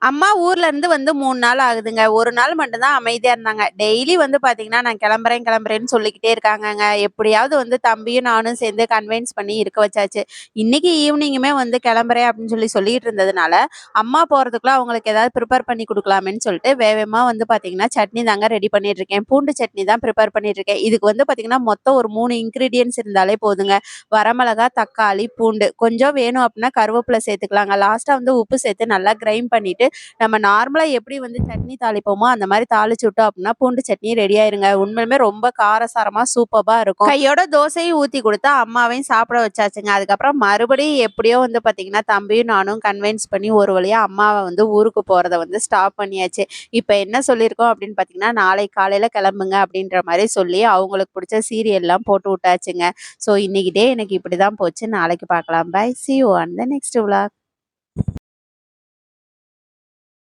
அம்மா ஊர்ல இருந்து வந்து 3 நாள் ஆகுதுங்க. 1 நாள் மட்டும் தான் அமைதியா இருந்தாங்க. டெய்லி வந்து பார்த்தீங்கன்னா, நான் கிளம்புறேன், கிளம்புறேன்னு சொல்லிக்கிட்டே இருக்காங்கங்க. எப்படியாவது வந்து தம்பியும் நானும் சேர்ந்து கன்வின்ஸ் பண்ணி இருக்க வச்சாச்சு. இன்னைக்கு ஈவினிங்குமே வந்து கிளம்புறேன் அப்படின்னு சொல்லிட்டு இருந்ததுனால, அம்மா போறதுக்குள்ள அவங்களுக்கு ஏதாவது ப்ரிப்பேர் பண்ணி குடுக்கலாமேன்னு சொல்லிட்டு, வேகமா வந்து பார்த்தீங்கன்னா, சட்னி தாங்க ரெடி பண்ணிட்டு இருக்கேன். பூண்டு சட்னி தான் ப்ரிப்பேர் பண்ணிட்டு இருக்கேன். இதுக்கு வந்து பார்த்தீங்கன்னா, மொத்தம் ஒரு 3 இன்கிரீடியன்ட்ஸ் இருந்தாலே போதுங்க. வரமிளகா, தக்காளி, பூண்டு. கொஞ்சம் வேணும் அப்படின்னா கருவேப்பிலை சேர்த்துக்கலாங்க. லாஸ்ட்டா வந்து உப்பு சேர்த்து நல்லா கிரைண்ட் பண்ணிட்டு நம்ம நார்மலா எப்படி வந்து சட்னி தாளிப்போமோ, அந்த மாரி தாளிச்சு விட்டோம் அப்டின்னா, பூண்டு சட்னி ரெடி ஆயிருங்க. உண்மையிலுமே ரொம்ப காரசாரமா சூப்பர்பா இருக்கும். கையோட தோசையும் ஊத்தி குடுத்தா, அம்மாவையும் சாப்பிட வச்சாச்சுங்க. அதுக்கப்புறம் மறுபடியும் எப்படியோ வந்து பார்த்தீங்கன்னா, தம்பியும் நானும் கன்வின்ஸ் பண்ணி ஒரு வழியா அம்மாவ வந்து ஊருக்கு போறத வந்து ஸ்டாப் பண்ணியாச்சு. இப்ப என்ன சொல்லியிருக்கோம் அப்படின்னு பார்த்தீங்கன்னா, நாளைக்கு காலையில கிளம்புங்க அப்படின்ற மாரி சொல்லி, அவங்களுக்கு புடிச்ச சீரியல்லாம் போட்டு விட்டாச்சுங்க. ஸோ இன்னைக்கு டே எனக்கு இப்படிதான் போச்சு. நாளைக்கு பார்க்கலாம். Bye. See you on the next vlog.